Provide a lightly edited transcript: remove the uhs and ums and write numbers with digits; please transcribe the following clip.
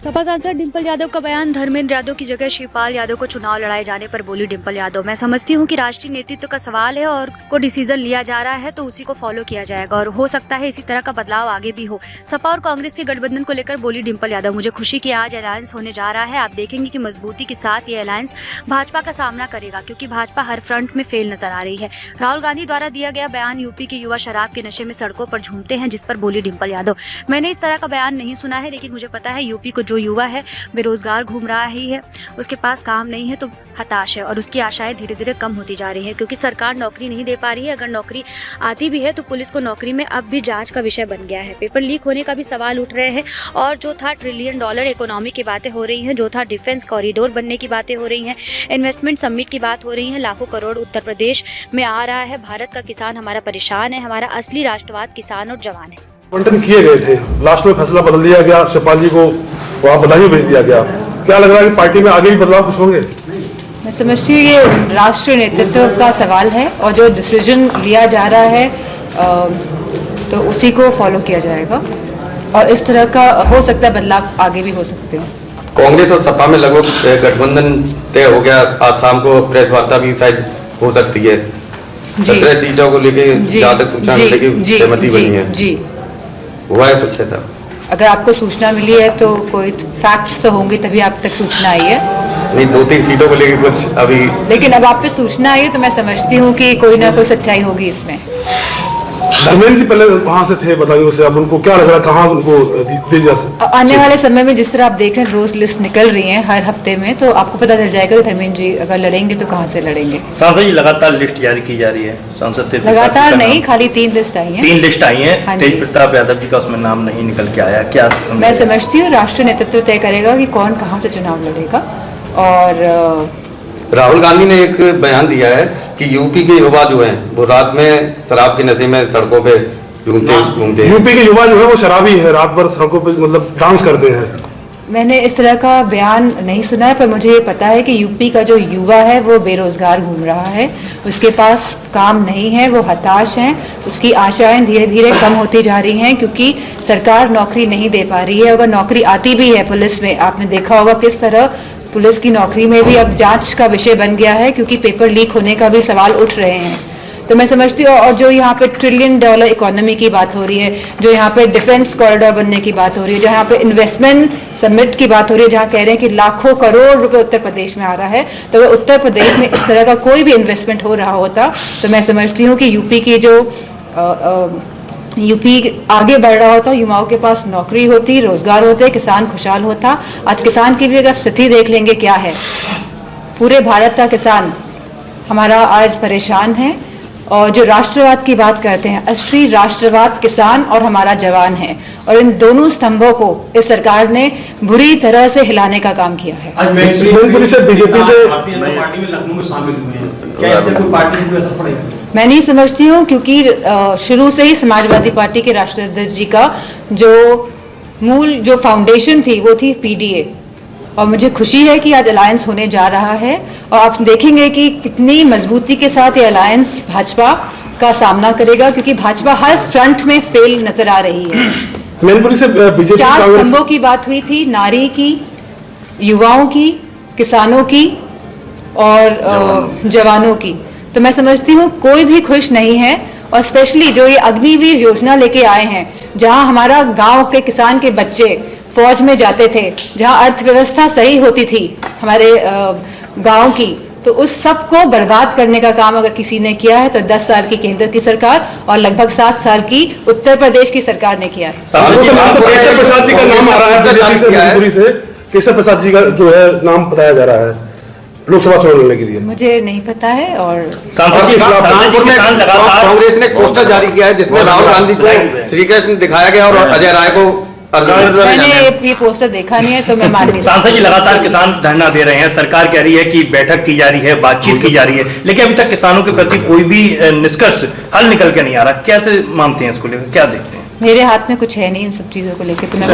सपा सांसद डिंपल यादव का बयान, धर्मेंद्र यादव की जगह शिवपाल यादव को चुनाव लड़ाए जाने पर बोली डिंपल यादव, मैं समझती हूं कि राष्ट्रीय नेतृत्व का सवाल है और को डिसीजन लिया जा रहा है तो उसी को फॉलो किया जाएगा और हो सकता है इसी तरह का बदलाव आगे भी हो। सपा और कांग्रेस के गठबंधन को लेकर बोली डिंपल यादव, मुझे खुशी कि आज अलायंस होने जा रहा है। आप देखेंगे कि मजबूती के साथ ये अलायंस भाजपा का सामना करेगा क्योंकि भाजपा हर फ्रंट में फेल नजर आ रही है। राहुल गांधी द्वारा दिया गया बयान, यूपी के युवा शराब के नशे में सड़कों पर झूमते हैं, जिस पर बोली डिंपल यादव, मैंने इस तरह का बयान नहीं सुना है, लेकिन मुझे पता है यूपी को जो युवा है बेरोजगार घूम रहा ही है, उसके पास काम नहीं है तो हताश है और उसकी आशाएं धीरे धीरे कम होती जा रही है क्योंकि सरकार नौकरी नहीं दे पा रही है। अगर नौकरी आती भी है तो पुलिस को नौकरी में अब भी जांच का विषय बन गया है। पेपर लीक होने का भी सवाल उठ रहे हैं और जो था $1 ट्रिलियन इकोनॉमी की बातें हो रही हैं, जो था डिफेंस कॉरिडोर बनने की बातें हो रही हैं, इन्वेस्टमेंट समिट की बात हो रही है, लाखों करोड़ उत्तर प्रदेश में आ रहा है। भारत का किसान हमारा परेशान है, हमारा असली राष्ट्रवाद किसान और जवान है। आवंटन किए गए थे, लास्ट में फैसला बदल दिया गया, शिवपाल जी को वहाँ बधाई भेज दिया गया। क्या लग रहा है कि पार्टी में आगे भी बदलाव कुछ होंगे? मैं समझती हूँ ये राष्ट्रीय नेतृत्व का सवाल है और जो डिसीजन लिया जा रहा है तो उसी को फॉलो किया जाएगा और इस तरह का हो सकता है बदलाव आगे भी हो सकते हैं। कांग्रेस और सपा में लगभग गठबंधन तय हो गया, आज शाम को प्रेस वार्ता भी शायद हो सकती है। 17 सीटों को लेके जहाँ तक सूचना मिलेगी सहमति बनी है। जी हुआ है कुछ ऐसा? अगर आपको सूचना मिली है तो कोई फैक्ट्स तो होंगे तभी आप तक सूचना आई है। नहीं, 2-3 सीटों को लेके कुछ अभी, लेकिन अब आप पे सूचना आई है तो मैं समझती हूँ कि कोई ना कोई सच्चाई होगी इसमें। धर्मेंद्र जी पहले वहाँ से थे, बधाइयों से, अब उनको क्या लग रहा है कहाँ उनको दी जा सकती? आने वाले समय में जिस तरह आप देख रहे हैं रोज लिस्ट निकल रही है हर हफ्ते में, तो आपको पता चल जाएगा कि धर्मेंद्र जी अगर लड़ेंगे तो कहाँ से लड़ेंगे। सांसद जी लगातार लिस्ट जारी की जा रही है, सांसद लगातार नहीं, खाली 3 लिस्ट आई है। 3 लिस्ट आई है। तेज प्रताप यादव जी का उसमें नाम नहीं निकल के आया, क्या मैं समझती हूँ राष्ट्रीय नेतृत्व तय करेगा कि कौन कहाँ से चुनाव लड़ेगा। और राहुल गांधी ने एक बयान दिया है कि यूपी के युवा जो हैं वो रात में शराब के नशे में सड़कों पे घूमते हैं। यूपी के युवा जो है वो शराबी है, रात भर सड़कों पे मतलब डांस करते हैं। मैंने इस तरह का बयान नहीं सुना है, पर मुझे ये पता है कि यूपी का जो युवा है वो बेरोजगार घूम रहा है, उसके पास काम नहीं है, वो हताश हैं, उसकी आशाएं धीरे धीरे कम होती जा रही हैं क्योंकि सरकार नौकरी नहीं दे पा रही है। अगर नौकरी आती भी है पुलिस में, आपने देखा होगा किस तरह पुलिस की नौकरी में भी अब जांच का विषय बन गया है क्योंकि पेपर लीक होने का भी सवाल उठ रहे हैं। तो मैं समझती हूँ, और जो यहाँ पे $1 ट्रिलियन इकोनॉमी की बात हो रही है, जो यहाँ पे डिफेंस कॉरिडोर बनने की बात हो रही है, जहाँ पे इन्वेस्टमेंट समिट की बात हो रही है, जहाँ कह रहे हैं कि लाखों करोड़ रुपए उत्तर प्रदेश में आ रहा है, तो अगर उत्तर प्रदेश में इस तरह का कोई भी इन्वेस्टमेंट हो रहा होता तो मैं समझती हूँ कि यूपी की जो यूपी आगे बढ़ रहा होता, युवाओं के पास नौकरी होती, रोजगार होते, किसान खुशहाल होता। आज किसान की भी अगर स्थिति देख लेंगे क्या है, पूरे भारत का किसान हमारा आज परेशान है। और जो राष्ट्रवाद की बात करते हैं, असली राष्ट्रवाद किसान और हमारा जवान है, और इन दोनों स्तंभों को इस सरकार ने बुरी तरह से हिलाने का काम किया है। आज बीजेपी से पार्टी में लखनऊ में शामिल हुए हैं, क्या ऐसे कोई पार्टी को असर पड़ेगा? मैं नहीं समझती हूँ क्योंकि शुरू से ही समाजवादी पार्टी के राष्ट्रीय अध्यक्ष जी का जो मूल जो फाउंडेशन थी वो थी पीडीए, और मुझे खुशी है कि आज अलायंस होने जा रहा है और आप देखेंगे कि कितनी मजबूती के साथ ये अलायंस भाजपा का सामना करेगा क्योंकि भाजपा हर फ्रंट में फेल नजर आ रही है। मैनपुरी से बीजेपी 4 स्तंभों की बात हुई थी, नारी की, युवाओं की, किसानों की और जवानों की। तो मैं समझती हूँ कोई भी खुश नहीं है, और स्पेशली जो ये अग्निवीर योजना लेके आए हैं, जहाँ हमारा गांव के किसान के बच्चे फौज में जाते थे, जहाँ अर्थव्यवस्था सही होती थी हमारे गांव की, तो उस सब को बर्बाद करने का काम अगर किसी ने किया है तो 10 साल की केंद्र की सरकार और लगभग 7 साल की उत्तर प्रदेश की सरकार ने किया है। केशव प्रसाद जी का नाम आ रहा है बीजेपी से, मैनपुरी से केशव प्रसाद जी का जो है नाम बताया जा रहा है लोकसभा चुनाव लड़ने के लिए। मुझे नहीं पता है। और कांग्रेस ने पोस्टर जारी किया है जिसमें राहुल गांधी को श्री कृष्ण दिखाया गया और अजय राय को। मैंने ये पोस्टर देखा नहीं है तो मैं मान नहीं। सांसद जी लगातार किसान धरना दे रहे हैं, सरकार कह रही है कि बैठक की जा रही है, बातचीत की जा रही है, लेकिन अभी तक किसानों के प्रति कोई भी निष्कर्ष हल निकल के नहीं आ रहा। कैसे मानते हैं इसको लेकर, क्या देखते हैं? मेरे हाथ में कुछ है नहीं इन सब चीजों को लेकर, तो मैं